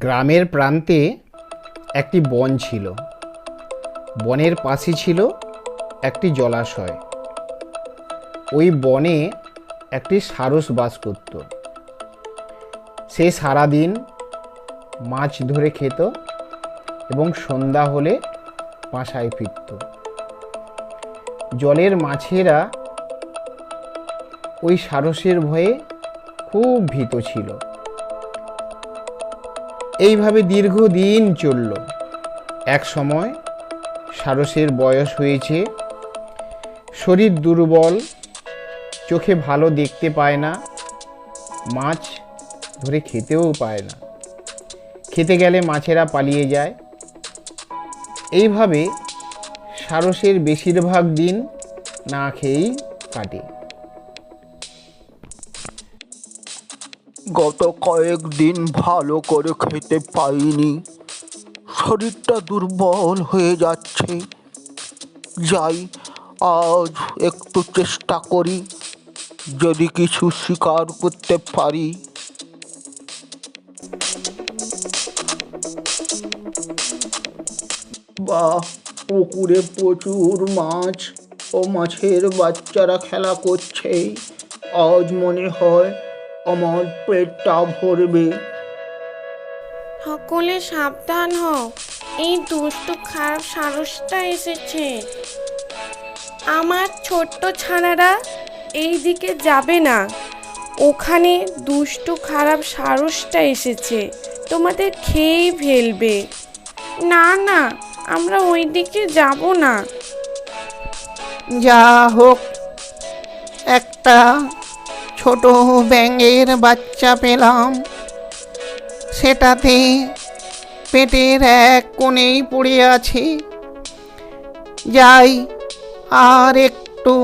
গ্রামের প্রান্তে একটি বন ছিল। বনের পাশে ছিল একটি জলাশয়। ওই বনে একটি সারস বাস করত। সে সারাদিন মাছ ধরে খেত এবং সন্ধ্যা হলে বাসায় ফিরত। জলের মাছেরা ওই সারসের ভয়ে খুব ভীত ছিল। এইভাবে দীর্ঘদিন চলল। এক সময় সারসের বয়স হয়েছে, শরীর দুর্বল, চোখে ভালো দেখতে পায় না, মাছ ধরে খেতেও পায় না। খেতে গেলে মাছেরা পালিয়ে যায়। এইভাবে সারসের বেশিরভাগ দিন না খেয়েই কাটে। গত কয়েকদিন ভালো করে খেতে পাইনি, শরীরটা দুর্বল হয়ে যাচ্ছে। যাই, আজ একটু চেষ্টা করি, যদি কিছু শিকার করতে পারি। বাহ, পুকুরে প্রচুর মাছ ও মাছের বাচ্চারা খেলা করছে। আজ মনে হয় আমার পেটটা ভরবে। সকলে সাবধান হও, এই দুষ্ট খারাপ সারসটা এসেছে। আমার ছোট্ট ছানারা এই দিকে যাবে না, ওখানে দুষ্ট খারাপ সারসটা এসেছে, তোমাদের খেয়েই ফেলবে। না না, আমরা ওই দিকে যাব না। যা হোক, একটা ছোট ব্যাঙের বাচ্চা পেলাম, সেটাতে পেটের এক কোণেই পড়ে আছে। যাই, আর একটু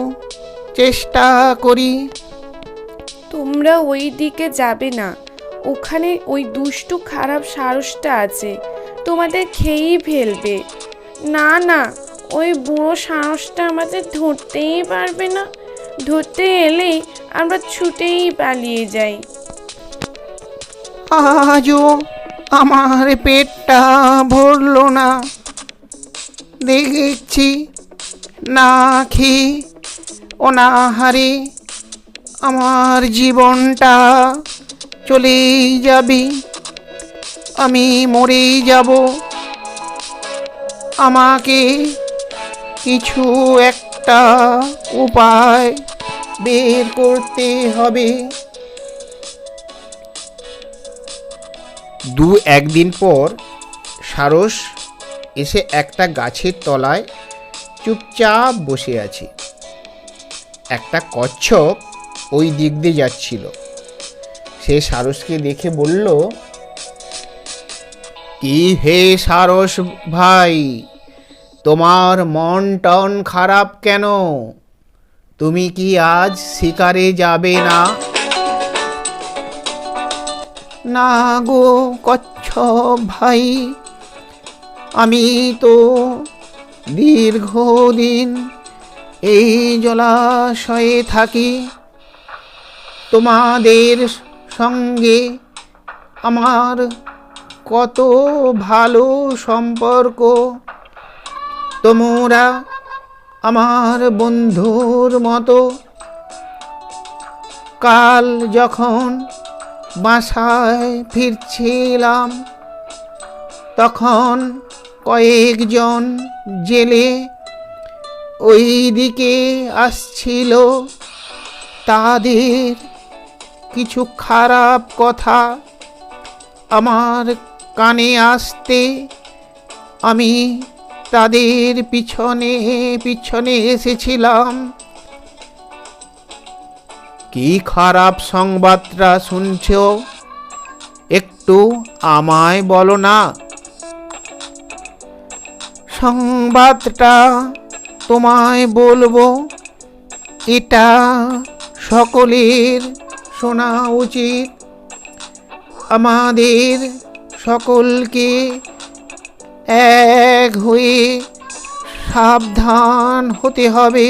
চেষ্টা করি। তোমরা ওই দিকে যাবে না, ওখানে ওই দুষ্টু খারাপ সারসটা আছে, তোমাদের খেয়েই ফেলবে। না না, ওই বুড়ো সারসটা আমাদের ধরতেই পারবে না, ধরতে এলেই আমরা ছুটেই পালিয়ে যাই। আজও আমার পেটটা ভরল না। দেখছি না খেয়ে অনাহারে আমার জীবনটা চলেই যাবে, আমি মরেই যাব। আমাকে কিছু একটা উপায় বের করতে হবে। একদিন পর সারস এসে একটা গাছের তলায় চুপচাপ বসে আছে। একটা কচ্ছপ ওই দিক দিয়ে যাচ্ছিল। সে সারসকে দেখে বলল, কি হে সারস ভাই, তোমার মন টন খারাপ কেন? তুমি কি আজ শিকারে যাবে না? না গো কচ্ছপ ভাই, আমি তো দীর্ঘদিন এই জলাশয়ে থাকি। তোমাদের সঙ্গে আমার কত ভালো সম্পর্ক, তোমরা আমার বন্ধুর মতো। কাল যখন বাসায় ফিরছিলাম, তখন কয়েকজন জেলে ওই দিকে আসছিল। তাদের কিছু খারাপ কথা আমার কানে আসতে আমি তাদের পিছনে পিছনে এসেছিলাম। কি খারাপ সংবাদটা শুনছ, একটু আমায় বলো না। সংবাদটা তোমায় বলবো, এটা সকলের শোনা উচিত। আমাদের সকলকে এক হয়ে সাবধান হতে হবে।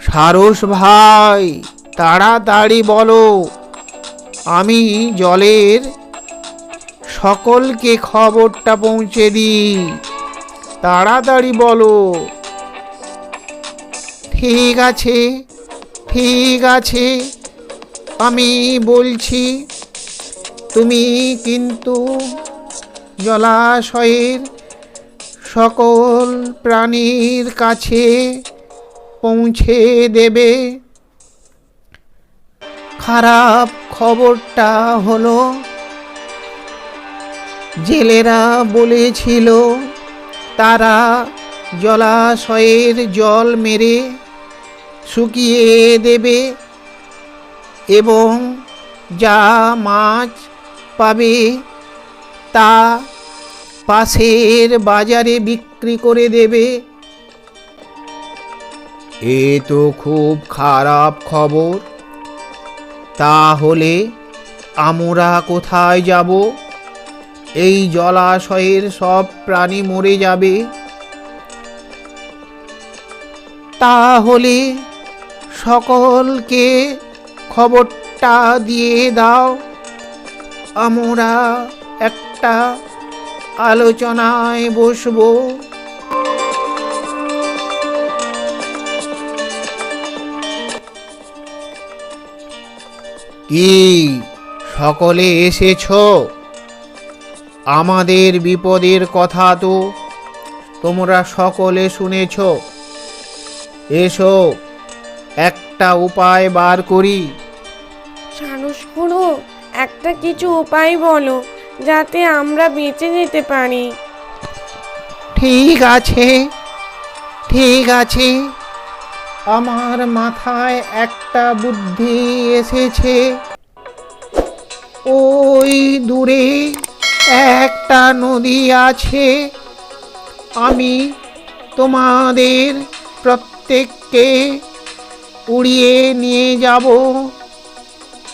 সারস ভাই, তাড়াতাড়ি বলো, আমি জলের সকলকে খবরটা পৌঁছে দিই। তাড়াতাড়ি বলো। ঠিক আছে, ঠিক আছে, আমি বলছি। তুমি কিন্তু জলাশয়ের সকল প্রাণীর কাছে পৌঁছে দেবে। খারাপ খবরটা হলো, জেলেরা বলেছিল তারা জলাশয়ের জল মেরে শুকিয়ে দেবে এবং যা মাছ পাবে তা পাশের বাজারে বিক্রি করে দেবে। এ তো খুব খারাপ খবর। তাহলে আমরা কোথায় যাব? এই জলাশয়ের সব প্রাণী মরে যাবে। তাহলে সকলকে খবরটা দিয়ে দাও। আমরা একটা আলোচনায় বসবো। কি সকলে এসেছো? আমাদের বিপদের কথা তো তোমরা সকলে শুনেছ। এসো, একটা উপায় বার করি। সারস খুড়ো, একটা কিছু উপায় বলো যাতে আমরা বেঁচে যেতে পারি। ঠিক আছে, ঠিক আছে, আমার মাথায় একটা বুদ্ধি এসেছে। ওই দূরে একটা নদী আছে। আমি তোমাদের প্রত্যেককে উড়িয়ে নিয়ে যাব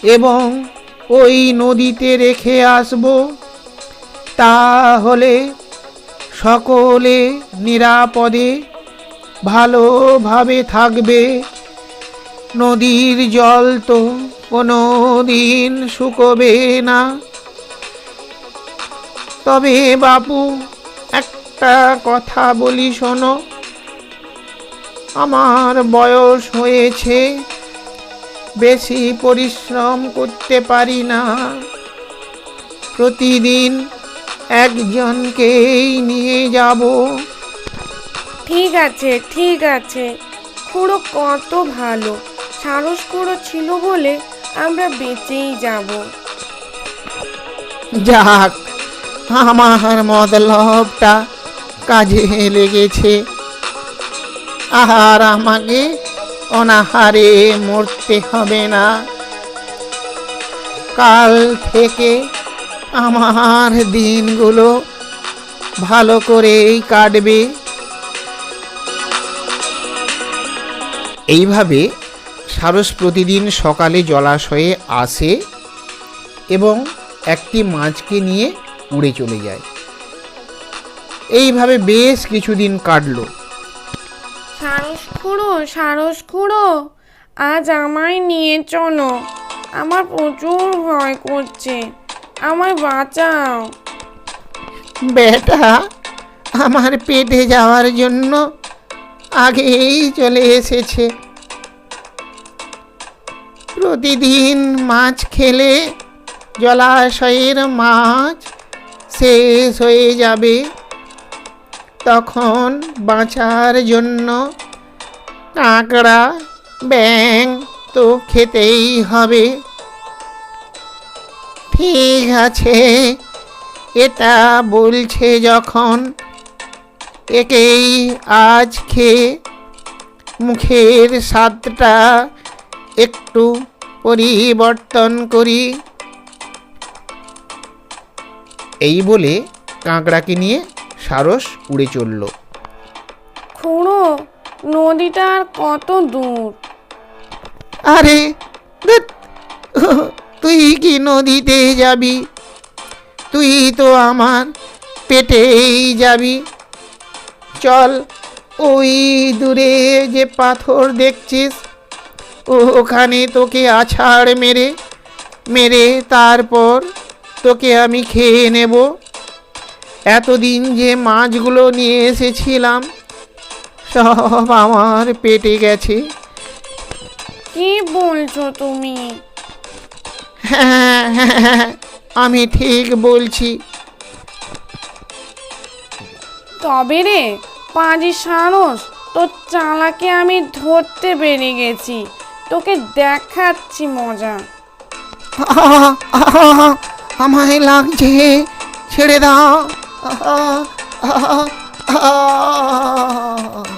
এবং ওই নদীতে রেখে আসব। তাহলে সকলে নিরাপদে ভালোভাবে থাকবে। নদীর জল তো কোনো দিন শুকোবে না। তবে বাপু, একটা কথা বলি শোনো। আমার বয়স হয়েছে, বেশি পরিশ্রম করতে পারি না। প্রতিদিন একজনকেই নিয়ে যাব। ঠিক আছে, ঠিক আছে। খুড়ো কত ভালো। সারস খুড়ো ছিল বলে আমরা বেঁচেই যাব। যাক, আমার মতলবটা কাজে লেগেছে। আর আমাকে অনাহারে মরতে হবে না। কাল থেকে আমার দিনগুলো ভালো করেই কাটবে। এইভাবে সারস প্রতিদিন সকালে জলাশয়ে আসে এবং একটি মাছকে নিয়ে উড়ে চলে যায়। এইভাবে বেশ কিছুদিন কাটলো। সারস খুড়ো, আজ আমায় নিয়ে চলো। আমার প্রচুর ভয় করছে, আমায় বাঁচাও। বেটা আমার পেটে যাওয়ার জন্য আগেই চলে এসেছে। প্রতিদিন মাছ খেলে জলাশয়ের মাছ শেষ হয়ে যাবে। তখন বাঁচার জন্য কাঁকড়া, ব্যাঙ তো খেতেই হবে। ঠিক আছে, এটা বলছে যখন, একেই আজ খেয়ে মুখের স্বাদটা একটু পরিবর্তন করি। এই বলে কাঁকড়াকে নিয়ে সারস উড়ে চলল। খুড়ো, নদীটা আর কত দূর? আরে ধ্যাৎ, তুই কি নদীতে যাবি? তুই তো আমার পেটেই যাবি। চল, ওই দূরে যে পাথর দেখছিস, ওখানে তোকে আছাড় মেরে মেরে তারপর তোকে আমি খেয়ে নেব। এতদিন যে মাছগুলো নিয়ে এসেছিলাম সব আমার পেটে গেছে। কি বলছো তুমি? হ্যাঁ হ্যাঁ, আমি ঠিক বলছি। তবে রে পাজি সারস, তোর চালাকে আমি ধরতে পেরে গেছি, তোকে দেখাচ্ছি মজা। আহ, আহ, আমায় লাগছে, ছেড়ে দাও। আহ, আহ, আহ।